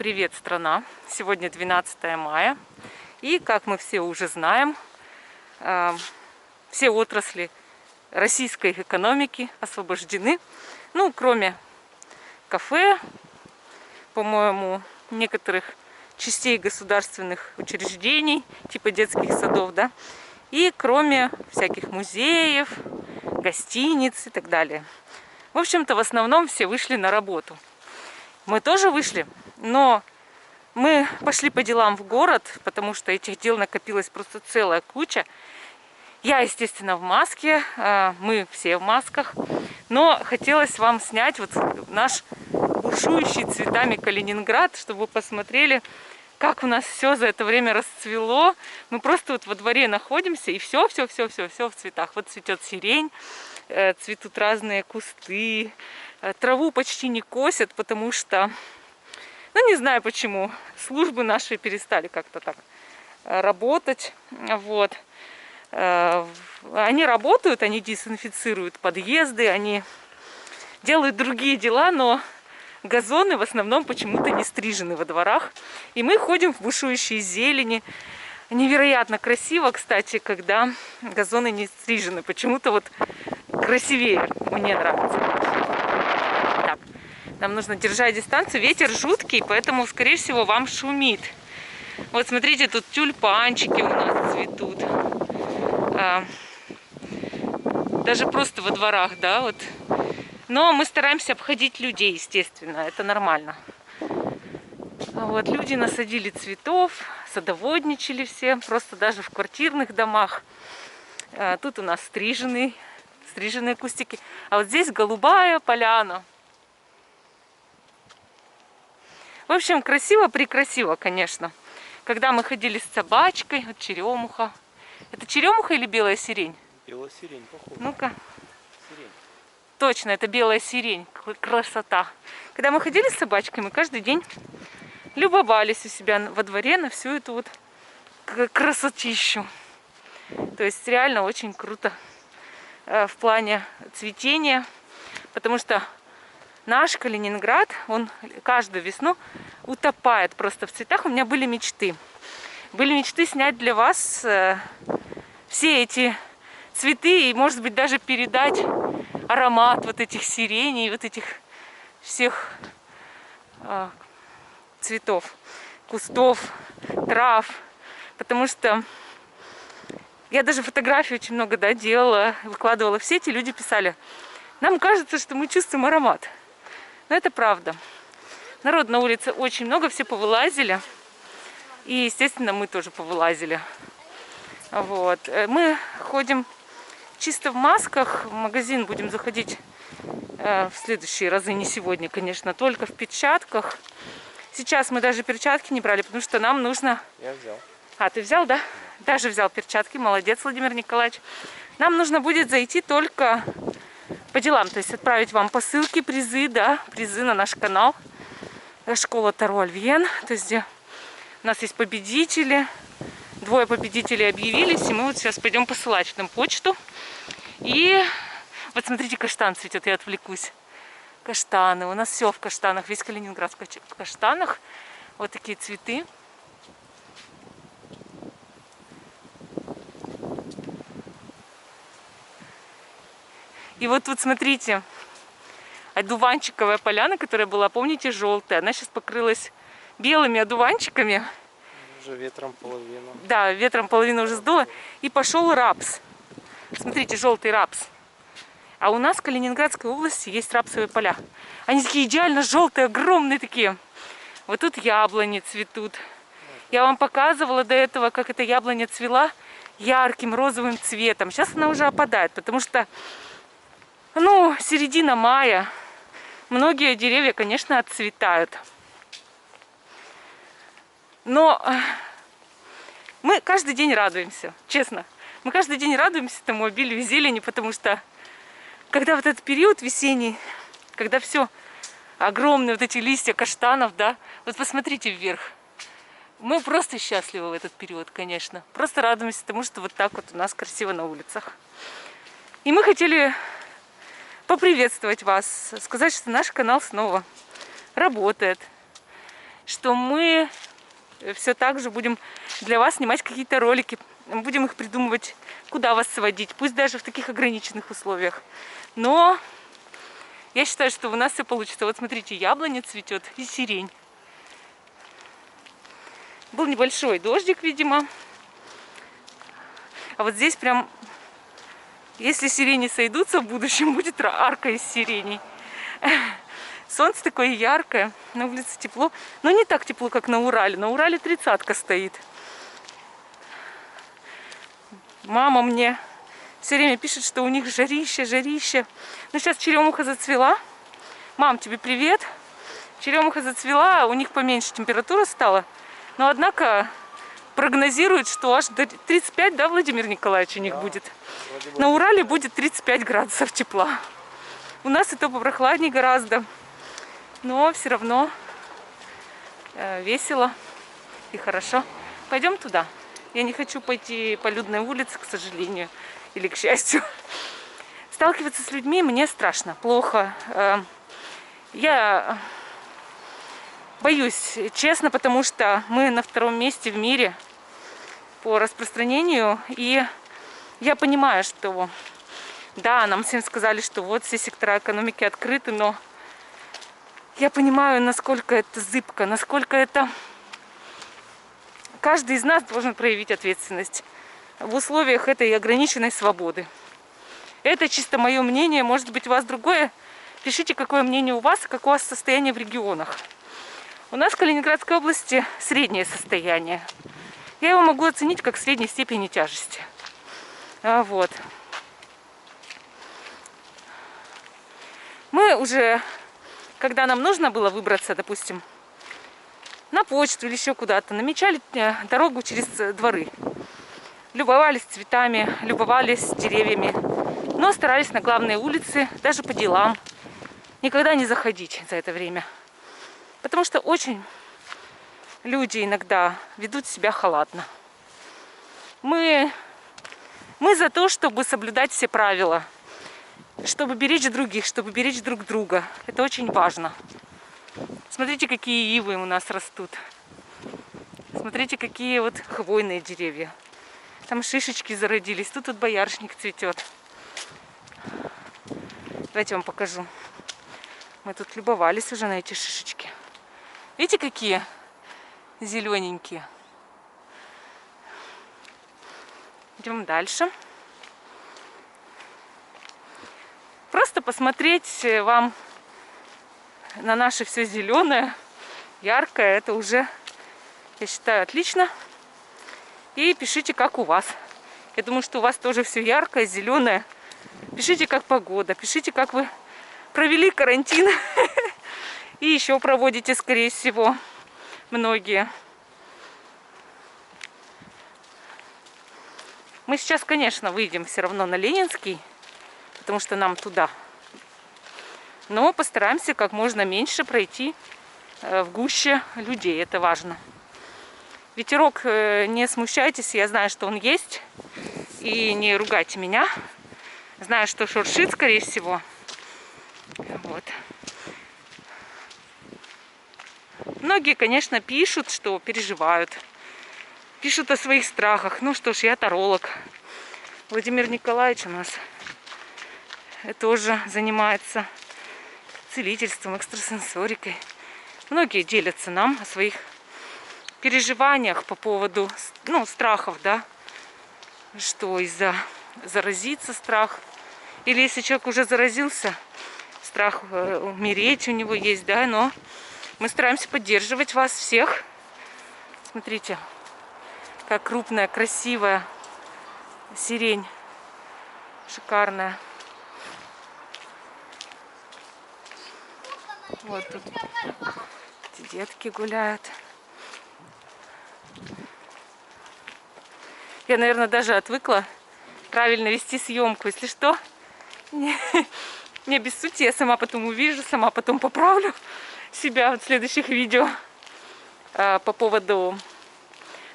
Привет, страна! Сегодня 12 мая. И, как мы все уже знаем, все отрасли российской экономики освобождены. Ну, кроме кафе, по-моему, некоторых частей государственных учреждений, типа детских садов, да, и кроме всяких музеев, гостиниц и так далее. В общем-то, в основном все вышли на работу. Мы тоже вышли, но мы пошли по делам в город, потому что этих дел накопилась просто целая куча. Я, естественно, в маске, мы все в масках, но хотелось вам снять вот наш бушующий цветами Калининград, чтобы вы посмотрели, как у нас все за это время расцвело. Мы просто вот во дворе находимся, и все в цветах. Вот цветет сирень, цветут разные кусты, траву почти не косят, потому что, ну не знаю почему, службы наши перестали как-то так работать. Вот. Они работают, они дезинфицируют подъезды, они делают другие дела, но газоны в основном почему-то не стрижены во дворах. И мы ходим в бушующей зелени. Невероятно красиво, кстати, когда газоны не стрижены. Почему-то вот красивее, мне нравится. Так, нам нужно держать дистанцию. Ветер жуткий, поэтому, скорее всего, вам шумит. Вот смотрите, тут тюльпанчики у нас цветут. Даже просто во дворах, да, вот. Но мы стараемся обходить людей, естественно, это нормально. Вот, люди насадили цветов, садоводничали все, просто даже в квартирных домах. Тут у нас стриженные кустики. А вот здесь голубая поляна. В общем, красиво-прекрасиво, конечно. Когда мы ходили с собачкой, вот черемуха. Это черемуха или белая сирень? Белая сирень, похоже. Ну-ка. Сирень. Точно, это белая сирень. Красота. Когда мы ходили с собачкой, мы каждый день любовались у себя во дворе на всю эту вот красотищу. То есть реально очень круто в плане цветения. Потому что наш Калининград, он каждую весну утопает просто в цветах. У меня были мечты. Были мечты снять для вас все эти цветы и, может быть, даже передать аромат вот этих сиреней, вот этих всех цветов, кустов, трав. Потому что я даже фотографии очень много, да, делала, выкладывала в сети, люди писали: нам кажется, что мы чувствуем аромат. Но это правда. Народ на улице очень много, все повылазили. И, естественно, мы тоже повылазили. Вот. Мы ходим чисто в масках. В магазин будем заходить в следующие разы, не сегодня, конечно, только в перчатках. Сейчас мы даже перчатки не брали, потому что нам нужно... Я взял. А, ты взял, да? Даже взял перчатки. Молодец, Владимир Николаевич. Нам нужно будет зайти только по делам. То есть отправить вам посылки, призы, да, призы на наш канал. Школа Таро Альвьен. То есть где у нас есть победители. 2 победителей объявились. И мы вот сейчас пойдем посылать нам почту. И вот смотрите, каштан цветет. Я отвлекусь. Каштаны. У нас все в каштанах. Весь Калининград в каштанах. Вот такие цветы. И вот тут смотрите, одуванчиковая поляна, которая была, помните, желтая, она сейчас покрылась белыми одуванчиками. Уже ветром половину. Да, ветром половину уже сдуло. И пошел рапс. Смотрите, желтый рапс. А у нас в Калининградской области есть рапсовые поля. Они такие идеально желтые, огромные такие. Вот тут яблони цветут. Я вам показывала до этого, как эта яблоня цвела ярким розовым цветом. Сейчас она уже опадает, потому что, ну, середина мая. Многие деревья, конечно, отцветают. Но мы каждый день радуемся, честно. Мы каждый день радуемся этому обилию зелени, потому что когда вот этот период весенний, когда все огромные вот эти листья каштанов, да, вот посмотрите вверх. Мы просто счастливы в этот период, конечно. Просто радуемся тому, что вот так вот у нас красиво на улицах. И мы хотели поприветствовать вас, сказать, что наш канал снова работает, что мы все так же будем для вас снимать какие-то ролики. Будем их придумывать, куда вас сводить. Пусть даже в таких ограниченных условиях. Но я считаю, что у нас все получится. Вот смотрите, яблоня цветет и сирень. Был небольшой дождик, видимо. А вот здесь прям, если сирени сойдутся в будущем, будет арка из сиреней. Солнце такое яркое, на улице тепло. Но не так тепло, как на Урале. На Урале 30-ка стоит. Мама мне все время пишет, что у них жарище, жарище. Но сейчас черемуха зацвела. Мам, тебе привет. Черемуха зацвела, у них поменьше температура стала. Но, однако, прогнозируют, что аж до 35, да, Владимир Николаевич, у них будет. На Урале будет 35 градусов тепла. У нас это попрохладнее гораздо. Но все равно весело и хорошо. Пойдем туда. Я не хочу пойти по людной улице, к сожалению, или к счастью. Сталкиваться с людьми мне страшно, плохо. Я боюсь, честно, потому что мы на 2-м месте в мире по распространению. И я понимаю, что да, нам всем сказали, что вот все сектора экономики открыты, но я понимаю, насколько это зыбко, насколько это... Каждый из нас должен проявить ответственность в условиях этой ограниченной свободы. Это чисто мое мнение, может быть, у вас другое. Пишите, какое мнение у вас, какое у вас состояние в регионах. У нас в Калининградской области среднее состояние. Я его могу оценить как средней степени тяжести. Вот. Мы уже, когда нам нужно было выбраться, допустим, на почту или еще куда-то, намечали дорогу через дворы. Любовались цветами, любовались деревьями. Но старались на главные улицы, даже по делам, никогда не заходить за это время. Потому что очень люди иногда ведут себя халатно. Мы за то, чтобы соблюдать все правила, чтобы беречь других, чтобы беречь друг друга. Это очень важно. Смотрите, какие ивы у нас растут. Смотрите, какие вот хвойные деревья. Там шишечки зародились. Тут вот боярышник цветет. Давайте я вам покажу. Мы тут любовались уже на эти шишечки. Видите, какие зелененькие. Идем дальше. Просто посмотреть вам на наше все зеленое, яркое. Это уже, я считаю, отлично. И пишите, как у вас. Я думаю, что у вас тоже все яркое, зеленое. Пишите, как погода. Пишите, как вы провели карантин. И еще проводите, скорее всего, многие. Мы сейчас, конечно, выйдем все равно на Ленинский, потому что нам туда. Но постараемся как можно меньше пройти в гуще людей. Это важно. Ветерок, не смущайтесь, я знаю, что он есть. И не ругайте меня. Знаю, что шуршит, скорее всего. Вот. Многие, конечно, пишут, что переживают. Пишут о своих страхах. Ну что ж, я таролог. Владимир Николаевич у нас тоже занимается целительством, экстрасенсорикой. Многие делятся нам о своих переживаниях по поводу, страхов, да, что из-за заразиться страх. Или если человек уже заразился, страх умереть у него есть, да, но мы стараемся поддерживать вас всех. Смотрите, как крупная, красивая сирень, шикарная. Вот тут эти детки гуляют. Я, наверное, даже отвыкла правильно вести съемку. Если что, не обессудьте, я сама потом увижу, сама потом поправлю себя в следующих видео. По поводу...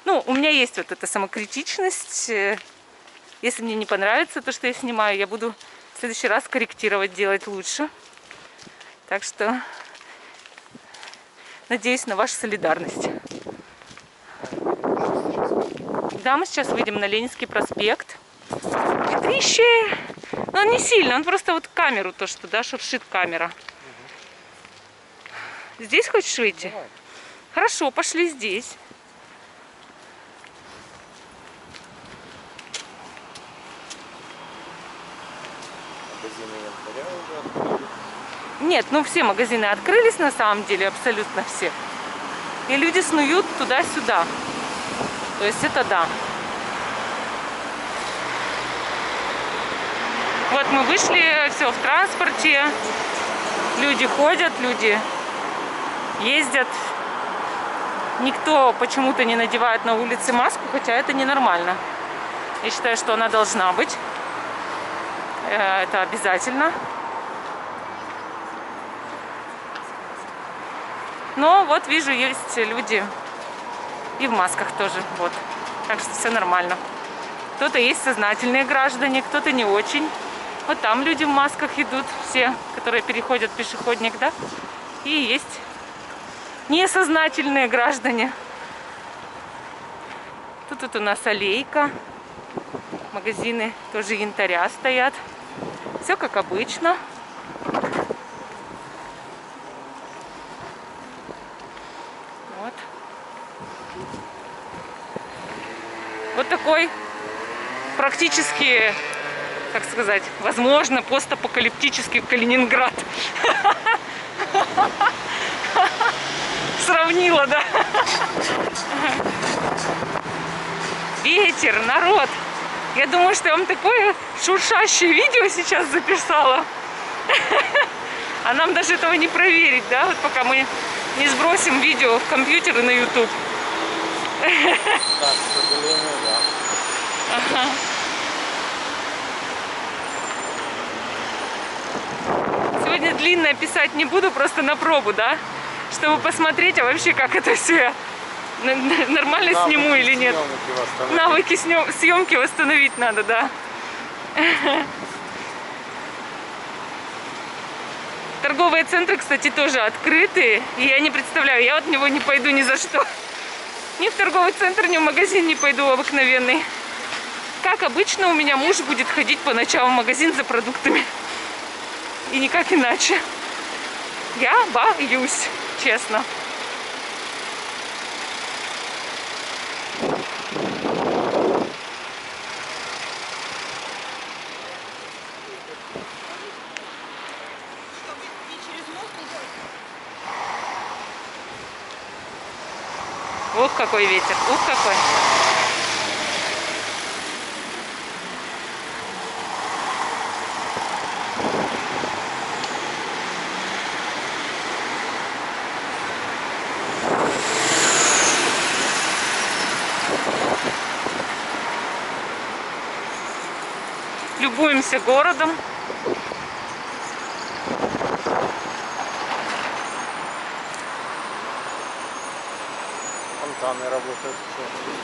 у меня есть вот эта самокритичность. Если мне не понравится то, что я снимаю, я буду в следующий раз корректировать, делать лучше. Так что надеюсь на вашу солидарность. Да, мы сейчас выйдем на Ленинский проспект. Ветрище! Но он не сильно, он просто вот камеру то, что, да, шуршит камера. Здесь хочешь выйти? Давай. Хорошо, пошли здесь. Магазины янтаря уже открыли. Нет, ну все магазины открылись на самом деле, абсолютно все. И люди снуют туда-сюда. То есть это да. Вот мы вышли, все в транспорте. Люди ходят, люди ездят. Никто почему-то не надевает на улице маску, хотя это ненормально. Я считаю, что она должна быть. Это обязательно. Но вот вижу, есть люди и в масках тоже. Вот. Так что все нормально. Кто-то есть сознательные граждане, кто-то не очень. Вот там люди в масках идут, все, которые переходят пешеходник, да? И есть несознательные граждане. Тут у нас аллейка. Магазины тоже янтаря стоят. Все как обычно. Вот. Вот такой практически, как сказать, возможно, постапокалиптический Калининград. Сравнила, да? Ветер, народ. Я думаю, что я вам такое шуршащее видео сейчас записала. А нам даже этого не проверить, да? Вот пока мы не сбросим видео в компьютер и на YouTube. Так, к сожалению, да. Ага. Сегодня длинное писать не буду, просто на пробу, да? Чтобы посмотреть, а вообще как это все нормально сниму или нет. Навыки съемки восстановить надо, да. Торговые центры, кстати, тоже открыты. И я не представляю, я вот в него не пойду ни за что. Ни в торговый центр, ни в магазин не пойду обыкновенный. Как обычно, у меня муж будет ходить по ночам в магазин за продуктами. И никак иначе. Я боюсь, честно. Ух, какой ветер, ух, какой. Любуемся городом. Фонтаны работают.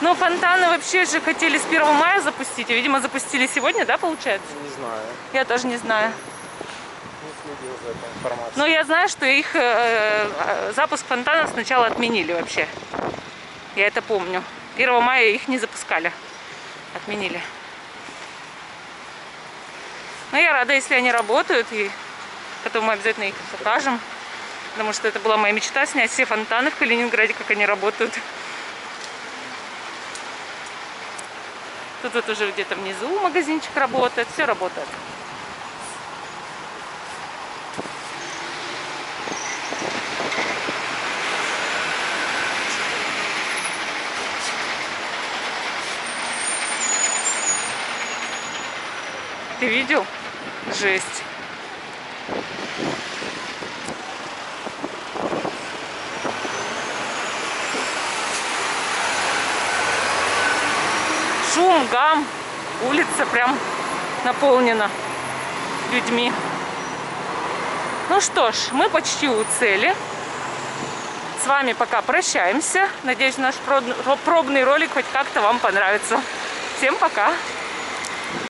Ну, фонтаны вообще же хотели с 1 мая запустить. И, видимо, запустили сегодня, да, получается? Не знаю. Я тоже не знаю. Не следил за этой информацией. Но я знаю, что их запуск фонтанов сначала отменили вообще. Я это помню. 1 мая их не запускали. Отменили. Но я рада, если они работают. И потом мы обязательно их покажем. Потому что это была моя мечта — снять все фонтаны в Калининграде, как они работают. Тут вот уже где-то внизу магазинчик работает. Все работает. Ты видел? Жесть. Шум, гам, улица прям наполнена людьми. Ну что ж, мы почти у цели. С вами пока прощаемся. Надеюсь, наш пробный ролик хоть как-то вам понравится. Всем пока!